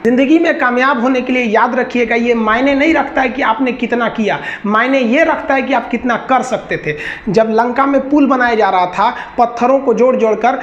जिंदगी में कामयाब होने के लिए याद रखिएगा, ये मायने नहीं रखता है कि आपने कितना किया, मायने ये रखता है कि आप कितना कर सकते थे। जब लंका में पुल बनाया जा रहा था पत्थरों को जोड़ जोड़ कर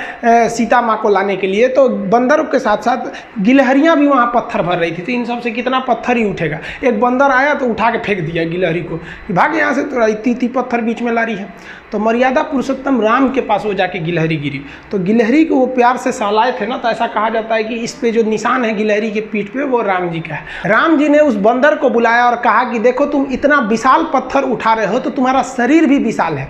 सीता माँ को लाने के लिए, तो बंदरों के साथ साथ गिलहरियाँ भी वहाँ पत्थर भर रही थी। तो इन सब से कितना पत्थर ही उठेगा। एक बंदर आया तो उठा के फेंक दिया गिलहरी को, भाग यहाँ से, तो इतनी पत्थर बीच में ला रही है। तो मर्यादा पुरुषोत्तम राम के पास वो जाके गिलहरी गिरी, तो गिलहरी को वो प्यार से सहलाए थे ना, तो ऐसा कहा जाता है कि इस पे जो निशान है गिलहरी के पीठ पे वो राम जी का है। राम जी ने उस बंदर को बुलाया और कहा कि देखो तुम इतना विशाल पत्थर उठा रहे हो तो तुम्हारा शरीर भी विशाल है,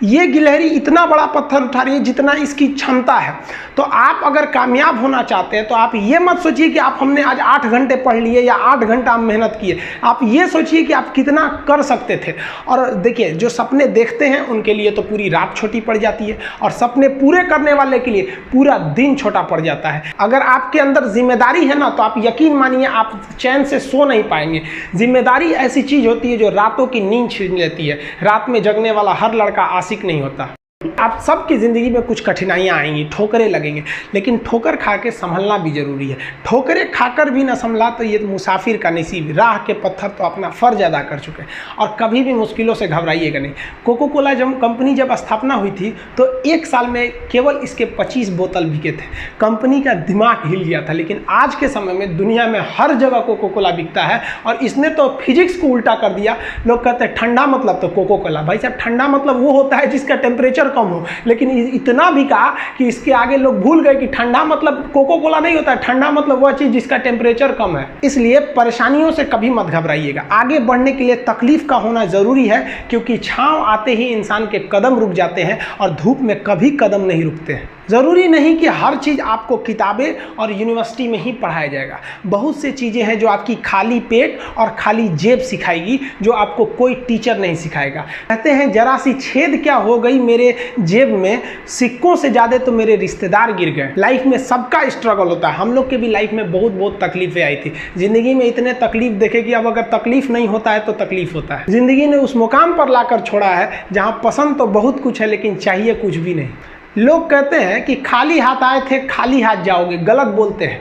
ये गिलहरी इतना बड़ा पत्थर उठा रही है जितना इसकी क्षमता है। तो आप अगर कामयाब होना चाहते हैं तो आप ये मत सोचिए कि आप हमने आज 8 घंटे पढ़ लिए या 8 घंटा मेहनत किए, आप ये सोचिए कि आप कितना कर सकते थे। और देखिए जो सपने देखते हैं उनके लिए तो पूरी रात छोटी पड़ जाती है, और सपने पूरे करने वाले के लिए पूरा दिन छोटा पड़ जाता है। अगर आपके अंदर जिम्मेदारी है ना, तो आप यकीन मानिए आप चैन से सो नहीं पाएंगे। जिम्मेदारी ऐसी चीज होती है जो रातों की नींद छीन लेती है। रात में जगने वाला हर लड़का आशिक नहीं होता। आप सबकी ज़िंदगी में कुछ कठिनाइयाँ आएंगी, ठोकरें लगेंगे, लेकिन ठोकर खा के संभलना भी ज़रूरी है। ठोकरें खाकर भी ना संभला तो ये मुसाफिर का नसीब। राह के पत्थर तो अपना फ़र्ज अदा कर चुके हैं, और कभी भी मुश्किलों से घबराइएगा नहीं। कोको कोला कंपनी जब स्थापना हुई थी तो 1 साल में केवल इसके 25 बोतल बिके थे। कंपनी का दिमाग हिल गया था। लेकिन आज के समय में दुनिया में हर जगह कोको कोला बिकता है, और इसने तो फिजिक्स को उल्टा कर दिया। लोग कहते हैं ठंडा मतलब तो कोको कोला। भाई साहब, ठंडा मतलब वो होता है जिसका टेम्परेचर कम हो, लेकिन इतना भी कहा कि इसके आगे लोग भूल गए कि ठंडा मतलब कोको कोला नहीं होता है, ठंडा मतलब वह चीज जिसका टेम्परेचर कम है। इसलिए परेशानियों से कभी मत घबराइएगा। आगे बढ़ने के लिए तकलीफ का होना जरूरी है, क्योंकि छांव आते ही इंसान के कदम रुक जाते हैं और धूप में कभी कदम नहीं रुकते हैं। ज़रूरी नहीं कि हर चीज़ आपको किताबें और यूनिवर्सिटी में ही पढ़ाया जाएगा। बहुत से चीज़ें हैं जो आपकी खाली पेट और खाली जेब सिखाएगी, जो आपको कोई टीचर नहीं सिखाएगा। कहते हैं जरा सी छेद क्या हो गई मेरे जेब में, सिक्कों से ज़्यादा तो मेरे रिश्तेदार गिर गए। लाइफ में सबका स्ट्रगल होता है। हम लोग के भी लाइफ में बहुत तकलीफें आई थी। ज़िंदगी में इतने तकलीफ देखे कि अब अगर तकलीफ नहीं होता है तो तकलीफ होता है। ज़िंदगी ने उस मुकाम पर लाकर छोड़ा है जहाँ पसंद तो बहुत कुछ है लेकिन चाहिए कुछ भी नहीं। लोग कहते हैं कि खाली हाथ आए थे खाली हाथ जाओगे, गलत बोलते हैं।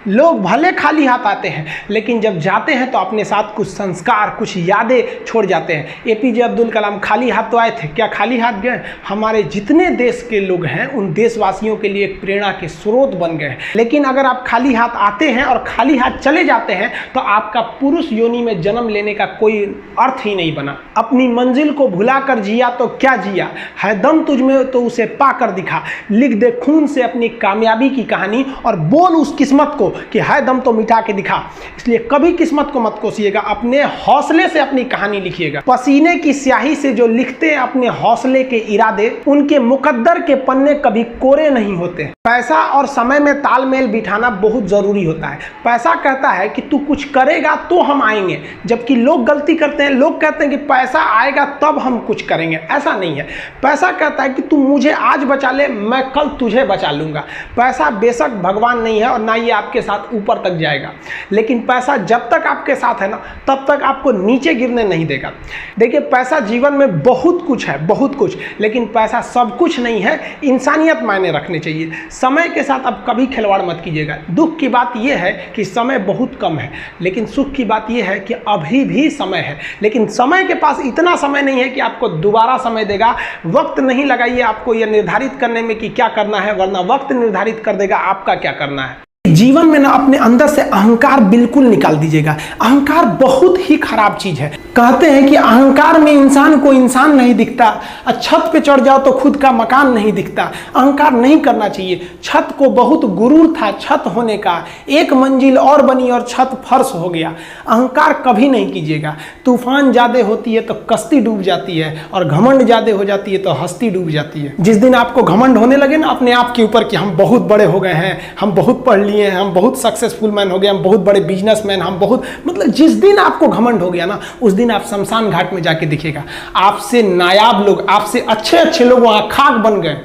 लोग भले खाली हाथ आते हैं, लेकिन जब जाते हैं तो अपने साथ कुछ संस्कार, कुछ यादें छोड़ जाते हैं। एपीजे अब्दुल कलाम खाली हाथ तो आए थे, क्या खाली हाथ गए? हमारे जितने देश के लोग हैं उन देशवासियों के लिए एक प्रेरणा के स्रोत बन गए हैं। लेकिन अगर आप खाली हाथ आते हैं और खाली हाथ चले जाते हैं तो आपका पुरुष योनि में जन्म लेने का कोई अर्थ ही नहीं बना। अपनी मंजिल को भुला कर जिया तो क्या जिया, है दम तुझ में तो उसे पाकर दिखा। लिख दे खून से अपनी कामयाबी की कहानी और बोल उस किस्मत को कि है दम तो मिटा के दिखा। इसलिए कभी किस्मत को मत कोसिएगा, अपने हौसले से अपनी कहानी लिखिएगा। पसीने की स्याही से जो लिखते हैं अपने हौसले के इरादे, उनके मुकद्दर के पन्ने कभी कोरे नहीं होते। पैसा और समय में तालमेल बिठाना बहुत जरूरी होता है। पैसा कहता है कि तू कुछ करेगा तो हम आएंगे, जबकि लोग गलती करते हैं। लोग कहते हैं कि पैसा आएगा तब हम कुछ करेंगे। ऐसा नहीं है। पैसा कहता है कि तू मुझे आज बचा ले, मैं कल तुझे बचा लूंगा। पैसा बेशक भगवान नहीं है और ना ये आपके साथ ऊपर तक जाएगा, लेकिन पैसा जब तक आपके साथ है ना तब तक आपको नीचे गिरने नहीं देगा। देखिए, पैसा जीवन में बहुत कुछ है, बहुत कुछ, लेकिन पैसा सब कुछ नहीं है। इंसानियत मायने रखने चाहिए। समय के साथ आप कभी खिलवाड़ मत कीजिएगा। दुख की बात यह है कि समय बहुत कम है, लेकिन सुख की बात यह है कि अभी भी समय है। लेकिन समय के पास इतना समय नहीं है कि आपको दोबारा समय देगा। वक्त नहीं लगाइए आपको यह निर्धारित करने में कि क्या करना है, वरना वक्त निर्धारित कर देगा आपका क्या करना है। जीवन में ना अपने अंदर से अहंकार बिल्कुल निकाल दीजिएगा। अहंकार बहुत ही खराब चीज है। कहते हैं कि अहंकार में इंसान को इंसान नहीं दिखता, छत पे चढ़ जाओ तो खुद का मकान नहीं दिखता। अहंकार नहीं करना चाहिए। छत को बहुत गुरूर था छत होने का, एक मंजिल और बनी और छत फर्श हो गया। अहंकार कभी नहीं कीजिएगा। तूफान ज्यादा होती है तो कश्ती डूब जाती है, और घमंड ज्यादा हो जाती है तो हस्ती डूब जाती है। जिस दिन आपको घमंड होने लगे ना अपने आप के ऊपर कि हम बहुत बड़े हो गए हैं, हम बहुत पढ़ लिए हैं, हम बहुत सक्सेसफुल मैन हो गए, हम बहुत बड़े बिजनेसमैन, हम बहुत, मतलब जिस दिन आपको घमंड हो गया ना, उस दिन आप शमशान घाट में जाके दिखेगा आपसे नायाब लोग, आपसे अच्छे अच्छे लोग वहां खाक बन गए।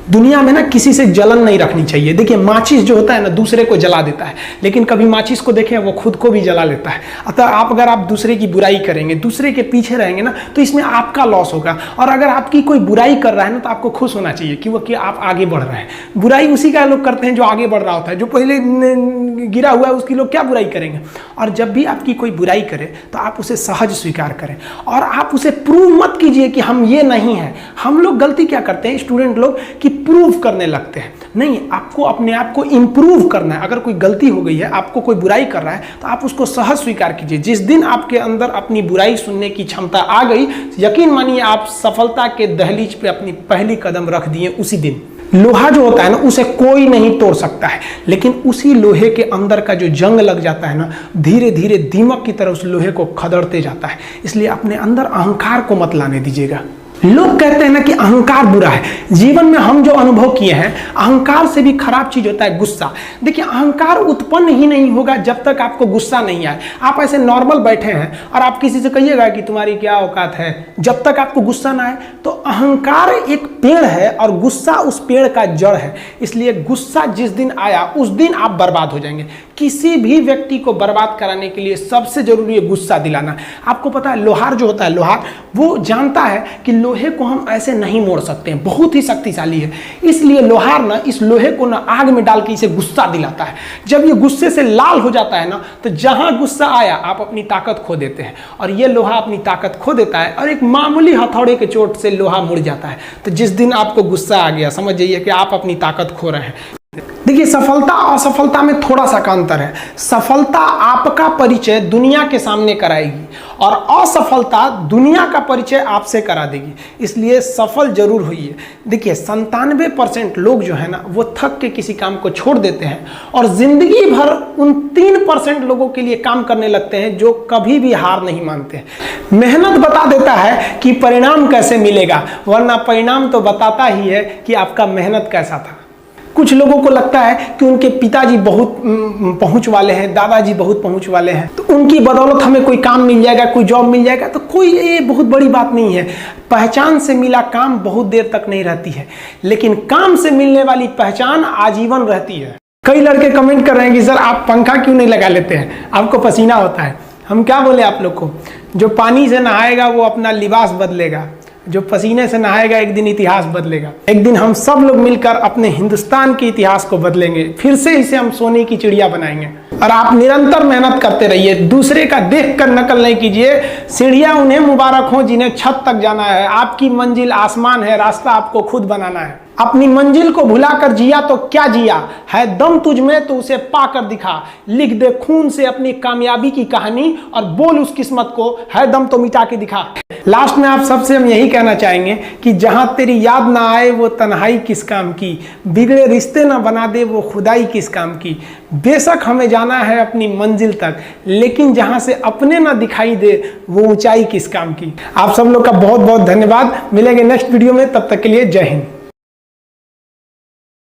दुनिया में ना किसी से जलन नहीं रखनी चाहिए। देखिए माचिस जो होता है ना दूसरे को जला देता है, लेकिन कभी माचिस को देखें वो खुद को भी जला लेता है। अतः अगर आप दूसरे की बुराई करेंगे, दूसरे के पीछे रहेंगे ना, तो इसमें आपका लॉस होगा। और अगर आपकी कोई बुराई कर रहा है ना तो आपको खुश होना चाहिए कि आप आगे बढ़ रहे हैं। बुराई उसी का लोग करते हैं जो आगे बढ़ रहा होता है, जो पहले गिरा हुआ है उसकी लोग क्या बुराई करेंगे। और जब भी आपकी कोई बुराई करे तो आप उसे सहज स्वीकार करें और आप उसे प्रूव मत कीजिए कि हम ये नहीं है। हम लोग गलती क्या करते हैं स्टूडेंट लोग कि प्रूव करने लगते हैं। नहीं, आपको अपने आप को इंप्रूव करना है। अगर कोई गलती हो गई है, आपको कोई बुराई कर रहा है, तो आप उसको सहज स्वीकार कीजिए। जिस दिन आपके अंदर अपनी बुराई सुनने की क्षमता आ गई, यकीन मानिए आप सफलता के दहलीज पे अपनी पहली कदम रख दिए उसी दिन। लोहा जो होता है ना उसे कोई नहीं तोड़ सकता है, लेकिन उसी लोहे के अंदर का जो जंग लग जाता है ना, धीरे धीरे दीमक की तरह उस लोहे को खदड़ते जाता है। इसलिए अपने अंदर अहंकार को मत लाने दीजिएगा। लोग कहते हैं ना कि अहंकार बुरा है। जीवन में हम जो अनुभव किए हैं, अहंकार से भी खराब चीज होता है गुस्सा। देखिए अहंकार उत्पन्न ही नहीं होगा जब तक आपको गुस्सा नहीं आए। आप ऐसे नॉर्मल बैठे हैं और आप किसी से कहिएगा कि तुम्हारी क्या औकात है, जब तक आपको गुस्सा ना आए। तो अहंकार एक पेड़ है और गुस्सा उस पेड़ का जड़ है। इसलिए गुस्सा जिस दिन आया उस दिन आप बर्बाद हो जाएंगे। किसी भी व्यक्ति को बर्बाद कराने के लिए सबसे जरूरी है गुस्सा दिलाना। आपको पता है लोहार जो होता है, लोहार वो जानता है कि लोहे को हम ऐसे नहीं मोड़ सकते हैं, बहुत ही शक्तिशाली है। इसलिए लोहार ना इस लोहे को ना आग में डाल के इसे गुस्सा दिलाता है। जब ये गुस्से से लाल हो जाता है ना, तो जहां गुस्सा आया आप अपनी ताकत खो देते हैं। और ये लोहा अपनी ताकत खो देता है और एक मामूली हथौड़े के चोट से लोहा मुड़ जाता है। तो जिस दिन आपको गुस्सा आ गया, समझ जाइए कि आप अपनी ताकत खो रहे हैं। देखिए सफलता और असफलता में थोड़ा सा का अंतर है। सफलता आपका परिचय दुनिया के सामने कराएगी और असफलता दुनिया का परिचय आपसे करा देगी। इसलिए सफल जरूर होइए। देखिए 97% लोग जो है ना वो थक के किसी काम को छोड़ देते हैं और जिंदगी भर उन 3% लोगों के लिए काम करने लगते हैं जो कभी भी हार नहीं मानते। मेहनत बता देता है कि परिणाम कैसे मिलेगा, वरना परिणाम तो बताता ही है कि आपका मेहनत कैसा था। कुछ लोगों को लगता है कि उनके पिताजी बहुत पहुंच वाले हैं, दादाजी बहुत पहुंच वाले हैं, तो उनकी बदौलत हमें कोई काम मिल जाएगा, कोई जॉब मिल जाएगा। तो कोई ये बहुत बड़ी बात नहीं है। पहचान से मिला काम बहुत देर तक नहीं रहती है, लेकिन काम से मिलने वाली पहचान आजीवन रहती है। कई लड़के कमेंट कर रहे हैं कि सर आप पंखा क्यों नहीं लगा लेते हैं, आपको पसीना होता है। हम क्या बोले आप लोग को, जो पानी से नहाएगा वो अपना लिबास बदलेगा, जो पसीने से नहाएगा एक दिन इतिहास बदलेगा। एक दिन हम सब लोग मिलकर अपने हिंदुस्तान के इतिहास को बदलेंगे, फिर से इसे हम सोने की चिड़िया बनाएंगे। और आप निरंतर मेहनत करते रहिए, दूसरे का देख कर नकल नहीं कीजिए। सीढ़ियां उन्हें मुबारक हो जिन्हें छत तक जाना है। आपकी मंजिल आसमान है, रास्ता आपको खुद बनाना है। अपनी मंजिल को भुलाकर जिया तो क्या जिया, है दम तुझ में तो उसे पाकर दिखा। लिख दे खून से अपनी कामयाबी की कहानी और बोल उस किस्मत को, है दम तो मिटा के दिखा। लास्ट में आप सबसे हम यही कहना चाहेंगे कि जहां तेरी याद ना आए वो तन्हाई किस काम की, बिगड़े रिश्ते ना बना दे वो खुदाई किस काम की। बेशक हमें जाना है अपनी मंजिल तक, लेकिन जहां से अपने ना दिखाई दे वो ऊंचाई किस काम की। आप सब लोग का बहुत बहुत धन्यवाद। मिलेंगे नेक्स्ट वीडियो में, तब तक के लिए जय हिंद।